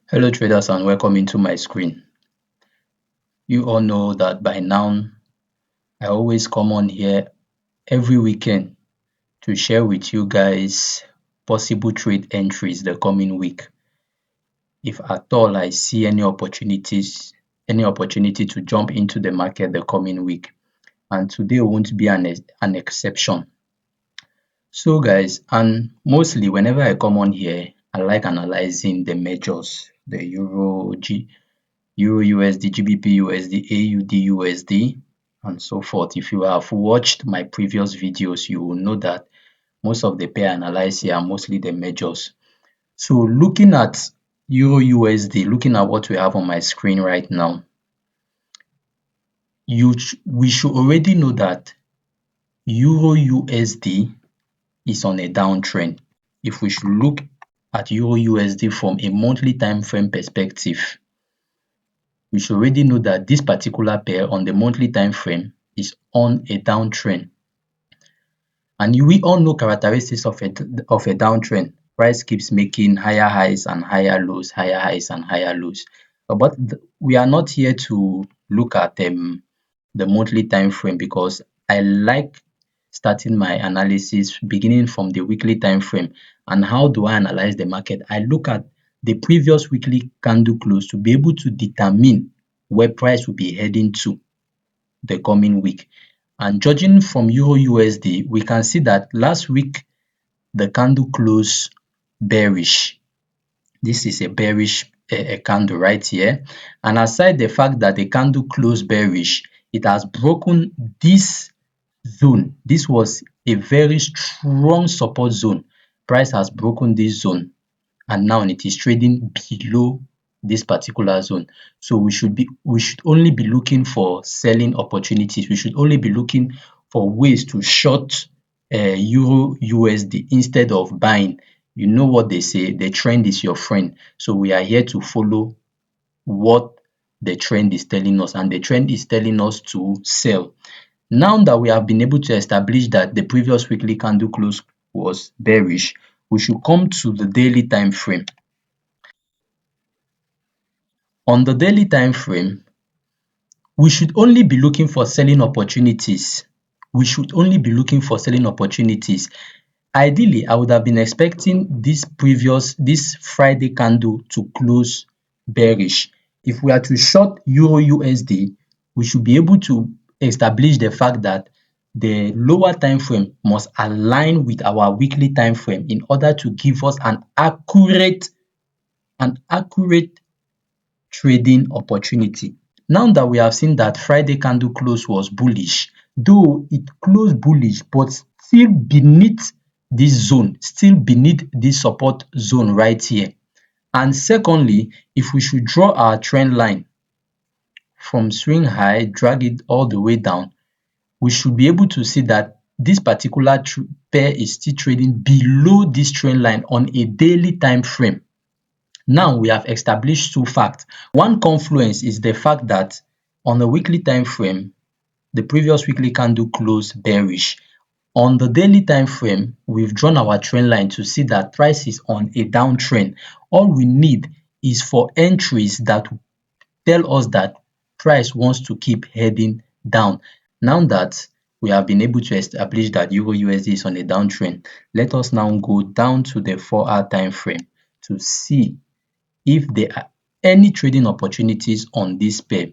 Hello traders and welcome into my screen. You all know that by now I always come on here every weekend to share with you guys possible trade entries the coming week. If at all I see any opportunity to jump into the market the coming week, and today won't be an exception. So guys, and mostly whenever I come on here, I like analyzing the majors, the Euro USD, GBP USD, AUD USD, and so forth. If you have watched my previous videos, you will know that most of the pair analyzed here are mostly the majors. So looking at Euro USD, looking at what we have on my screen right now, we should already know that Euro USD is on a downtrend. If we should look at Euro USD from a monthly time frame perspective, we should already know that this particular pair on the monthly time frame is on a downtrend. And we all know characteristics of a downtrend. Price keeps making higher highs and higher lows, higher highs and higher lows. But we are not here to look at the monthly time frame, because I like starting my analysis beginning from the weekly time frame. And how do I analyze the market? I look at the previous weekly candle close to be able to determine where price will be heading to the coming week. And judging from Euro USD, we can see that last week the candle closed bearish. This is a bearish candle right here. And aside the fact that the candle closed bearish, it has broken this zone. This was a very strong support zone. Price has broken this zone and now it is trading below this particular zone. So we should only be looking for selling opportunities. We should only be looking for ways to short Euro USD instead of buying. You know what they say, the trend is your friend. So we are here to follow what the trend is telling us, and the trend is telling us to sell. Now that we have been able to establish that the previous weekly candle close was bearish, we should come to the daily time frame. On the daily time frame, we should only be looking for selling opportunities. We should only be looking for selling opportunities. Ideally, I would have been expecting this Friday candle to close bearish. If we are to short Euro USD, we should be able to establish the fact that the lower time frame must align with our weekly time frame in order to give us an accurate trading opportunity. Now that we have seen that Friday candle close was bullish, though it closed bullish, but still beneath this zone, still beneath this support zone right here. And secondly, if we should draw our trend line from swing high, drag it all the way down, we should be able to see that this particular pair is still trading below this trend line on a daily time frame. Now we have established two facts. One confluence is the fact that on the weekly time frame, the previous weekly candle closed bearish. On the daily time frame, we've drawn our trend line to see that price is on a downtrend. All we need is for entries that tell us that price wants to keep heading down. Now that we have been able to establish that Euro USD is on a downtrend, let us now go down to the 4-hour time frame to see if there are any trading opportunities on this pair.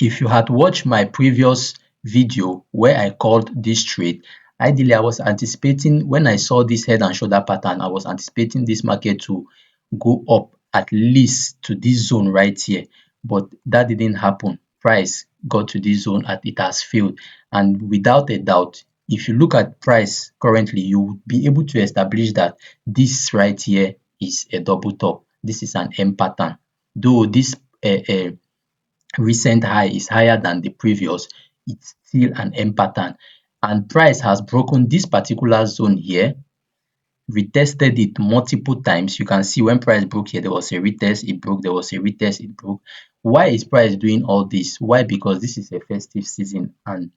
If you had watched my previous video where I called this trade, ideally I was anticipating, when I saw this head and shoulder pattern, I was anticipating this market to go up at least to this zone right here, but that didn't happen. Price got to this zone and it has failed. And without a doubt, if you look at price currently, you will be able to establish that this right here is a double top. This is an M pattern. Though this recent high is higher than the previous, it's still an M pattern. And price has broken this particular zone here, retested it multiple times. You can see when price broke here, there was a retest, it broke, there was a retest, it broke. Why is price doing all this? Why? Because this is a festive season and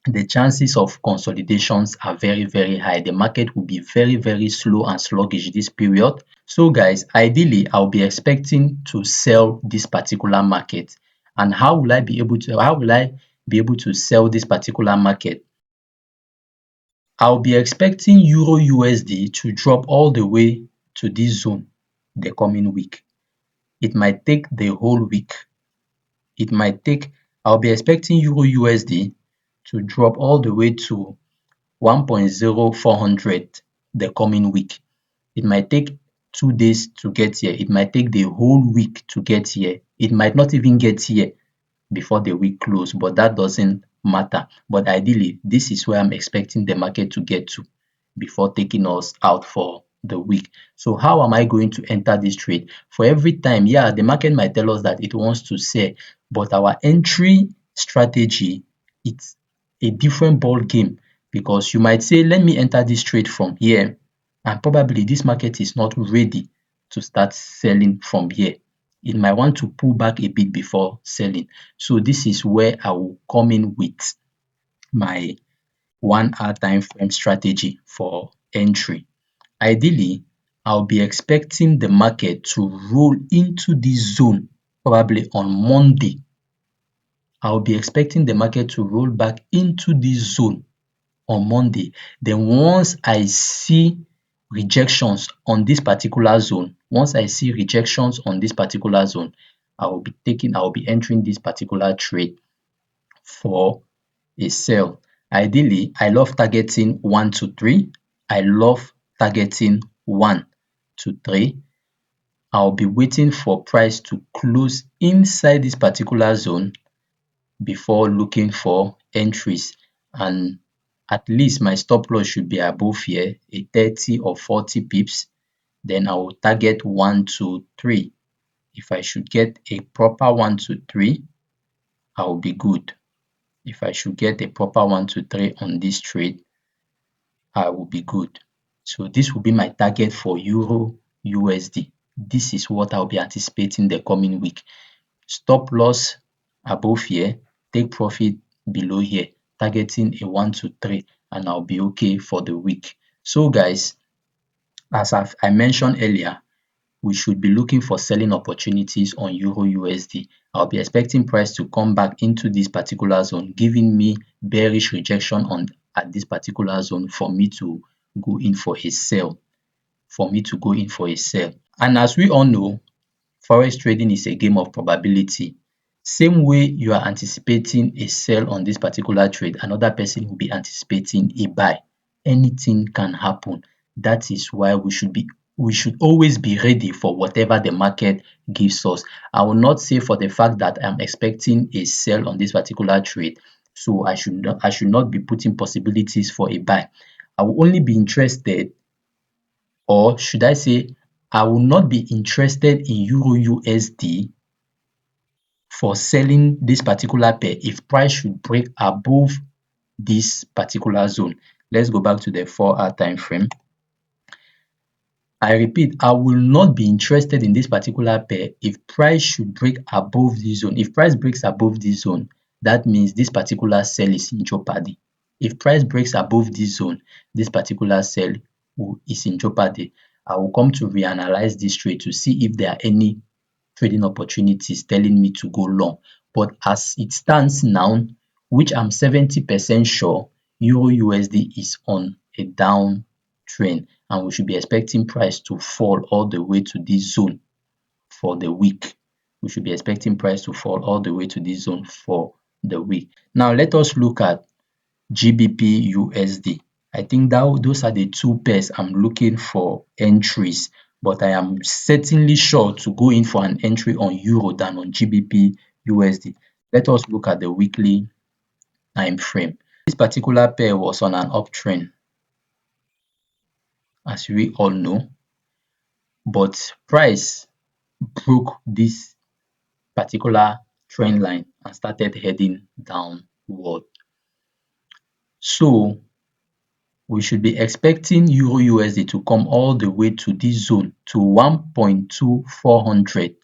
the chances of consolidations are very, very high. The market will be very, very slow and sluggish this period. So guys, ideally I'll be expecting to sell this particular market. And how will I be able to sell this particular market? I'll be expecting Euro USD to drop all the way to this zone the coming week. It might take the whole week. It might take I'll be expecting Euro USD to drop all the way to 1.0400 the coming week. It might take 2 days to get here. It might take the whole week to get here. It might not even get here before the week close, but that doesn't matter. But ideally, this is where I'm expecting the market to get to before taking us out for the week. So how am I going to enter this trade? For every time, yeah, the market might tell us that it wants to sell, but our entry strategy, it's a different ball game, because you might say, let me enter this trade from here, and probably this market is not ready to start selling from here. It might want to pull back a bit before selling. So this is where I will come in with my 1 hour time frame strategy for entry. Ideally, I'll be expecting the market to roll into this zone probably on Monday. I'll be expecting the market to roll back into this zone on Monday. Then once I see rejections on this particular zone, I will be entering this particular trade for a sell. Ideally, I love targeting 1 to 3. I love targeting 1 to 3. I'll be waiting for price to close inside this particular zone before looking for entries, and at least my stop loss should be above here, a 30 or 40 pips. Then I will target 1 to 3. If I should get a proper 1 to 3, I will be good. If I should get a proper 1 to 3 on this trade, I will be good. So this will be my target for Euro USD. This is what I'll be anticipating the coming week. Stop loss above here, take profit below here, targeting a 1 to 3, and I'll be okay for the week. So guys, as I mentioned earlier, we should be looking for selling opportunities on Euro USD. I'll be expecting price to come back into this particular zone, giving me bearish rejection at this particular zone for me to go in for a sell. And as we all know, Forex trading is a game of probability. Same way you are anticipating a sell on this particular trade, another person will be anticipating a buy. Anything can happen. That is why we should always be ready for whatever the market gives us. I will not say for the fact that I'm expecting a sell on this particular trade, so I should not be putting possibilities for a buy. I will only be interested, or should I say, I will not be interested in Euro USD for selling this particular pair if price should break above this particular zone. Let's go back to the 4-hour time frame. I repeat, I will not be interested in this particular pair if price should break above this zone. If price breaks above this zone, that means this particular sell is in jeopardy. If price breaks above this zone, this particular sell is in jeopardy. I will come to reanalyze this trade to see if there are any trading opportunities telling me to go long. But as it stands now, which I'm 70% sure, Euro USD is on a down trend, and we should be expecting price to fall all the way to this zone for the week. We should be expecting price to fall all the way to this zone for the week. Now let us look at GBP USD. I think that those are the two pairs I'm looking for entries, but I am certainly sure to go in for an entry on Euro than on GBP USD. Let us look at the weekly time frame. This particular pair was on an uptrend, as we all know, but price broke this particular trend line and started heading downward. So we should be expecting Euro USD to come all the way to this zone, to 1.2400.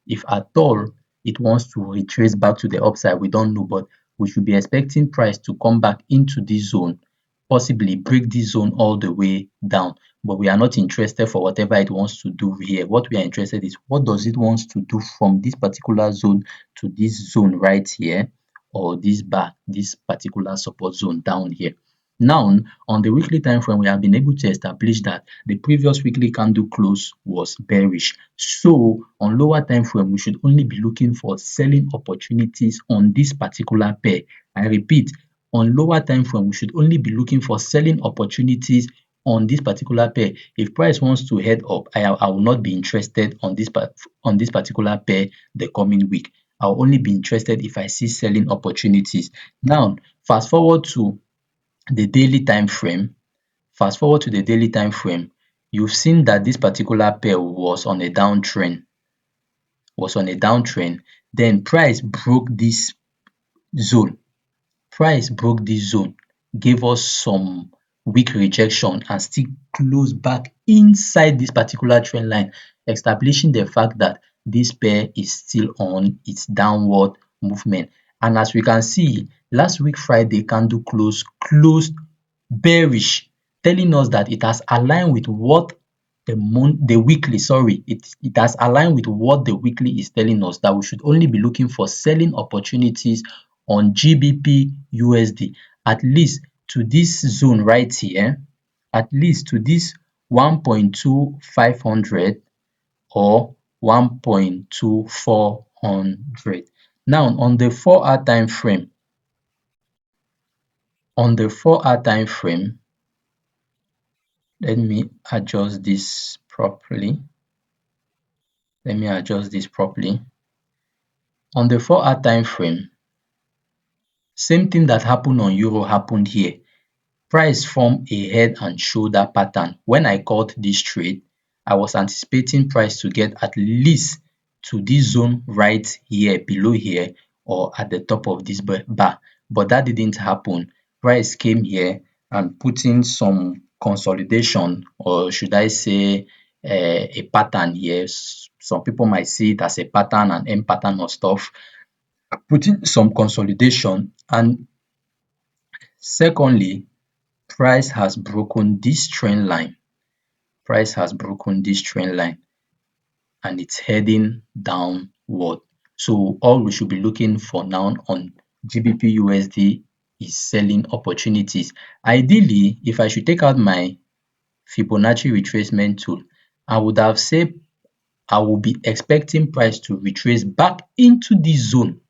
If at all it wants to retrace back to the upside, we don't know, but we should be expecting price to come back into this zone possibly break this zone all the way down, but we are not interested for whatever it wants to do here. What we are interested is, what does it want to do from this particular zone to this zone right here, or this bar, this particular support zone down here. Now, on the weekly time frame, we have been able to establish that the previous weekly candle close was bearish. So on lower time frame, we should only be looking for selling opportunities on this particular pair. I repeat, on lower time frame, we should only be looking for selling opportunities on this particular pair. If price wants to head up, I will not be interested on this particular pair the coming week. I'll only be interested if I see selling opportunities. Now, fast forward to the daily time frame. Fast forward to the daily time frame. You've seen that this particular pair was on a downtrend. Then price broke this zone. Price broke this zone, gave us some weak rejection and still closed back inside this particular trend line, establishing the fact that this pair is still on its downward movement. And as we can see, last week Friday candle closed bearish, telling us that it has aligned with what the weekly, it has aligned with what the weekly is telling us, that we should only be looking for selling opportunities on GBP USD, at least to this zone right here, at least to this 1.2500 or 1.2400. Now on the 4-hour time frame, let me adjust this properly. On the 4-hour time frame, same thing that happened on euro happened here. Price formed a head and shoulder pattern. When I called this trade, I was anticipating price to get at least to this zone right here, below here, or at the top of this bar, but that didn't happen. Price came here and put in some consolidation, or should I say a pattern here. Some people might see it as a pattern, an M pattern or stuff, putting some consolidation. And secondly, price has broken this trend line. And it's heading downward. So all we should be looking for now on GBP USD is selling opportunities. Ideally, if I should take out my Fibonacci retracement tool, I would have said I will be expecting price to retrace back into this zone,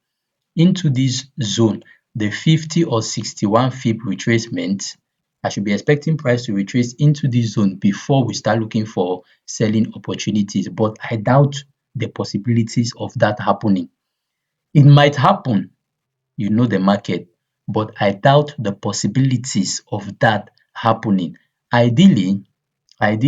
the 50 or 61 fib retracement. I should be expecting price to retrace into this zone before we start looking for selling opportunities, but I doubt the possibilities of that happening. It might happen, you know the market, but I doubt the possibilities of that happening. Ideally, I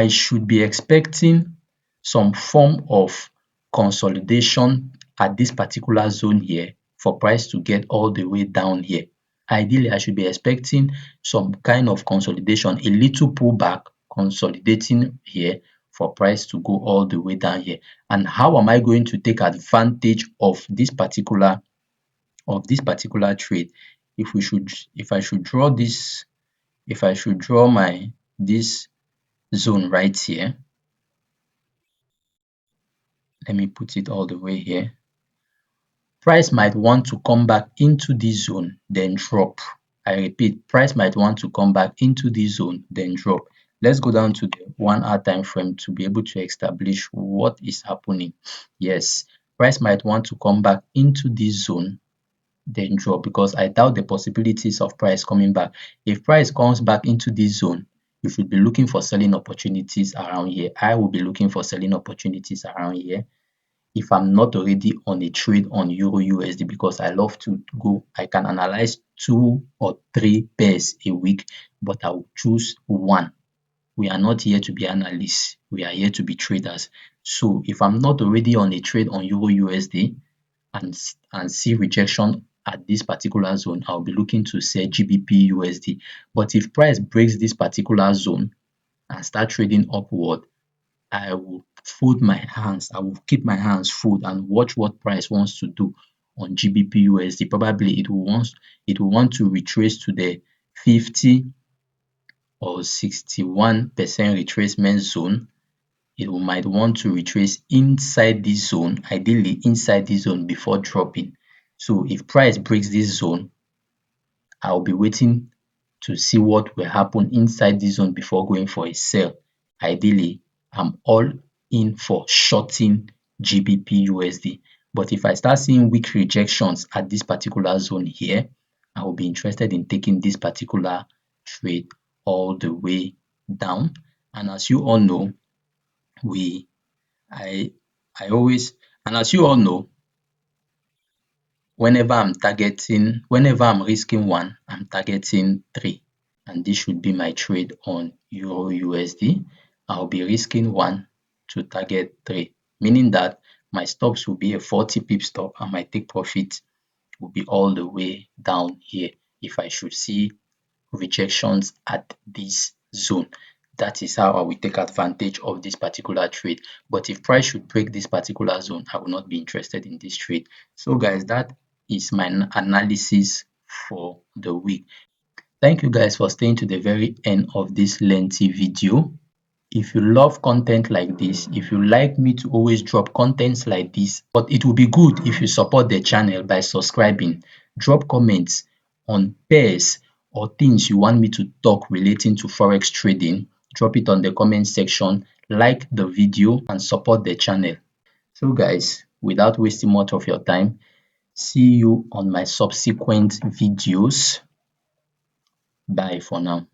should be expecting some form of consolidation at this particular zone here for price to get all the way down here. Ideally, I should be expecting some kind of consolidation, a little pullback, consolidating here for price to go all the way down here. And how am I going to take advantage of this particular trade? If I should draw this zone right here, let me put it all the way here. Price might want to come back into this zone, then drop. I repeat, price might want to come back into this zone, then drop. Let's go down to the 1-hour time frame to be able to establish what is happening. Yes, price might want to come back into this zone, then drop, because I doubt the possibilities of price coming back. If price comes back into this zone, you should be looking for selling opportunities around here. I will be looking for selling opportunities around here if I'm not already on a trade on Euro USD, because I love to go. I can analyze 2 or 3 pairs a week, but I will choose one. We are not here to be analysts. We are here to be traders. So if I'm not already on a trade on Euro USD and see rejection at this particular zone, I'll be looking to sell GBP USD. But if price breaks this particular zone and start trading upward, I will fold my hands. I will keep my hands fold and watch what price wants to do on GBP USD. Probably it will want to retrace to the 50 or 61% retracement zone. It might want to retrace inside this zone, ideally inside this zone before dropping. So if price breaks this zone, I'll be waiting to see what will happen inside this zone before going for a sell. Ideally, I'm all in for shorting GBP USD. But if I start seeing weak rejections at this particular zone here, I will be interested in taking this particular trade all the way down. And as you all know, we I I always and as you all know, whenever I'm risking one, I'm targeting three. And this should be my trade on Euro USD. I'll be risking one to target three, meaning that my stops will be a 40 pip stop and my take profit will be all the way down here if I should see rejections at this zone. That is how I will take advantage of this particular trade. But if price should break this particular zone, I will not be interested in this trade. So guys, that is my analysis for the week. Thank you guys for staying to the very end of this lengthy video. If you love content like this, if you like me to always drop contents like this, but it will be good if you support the channel by subscribing, drop comments on pairs or things you want me to talk relating to Forex trading, drop it on the comment section, like the video and support the channel. So guys, without wasting much of your time, see you on my subsequent videos. Bye for now.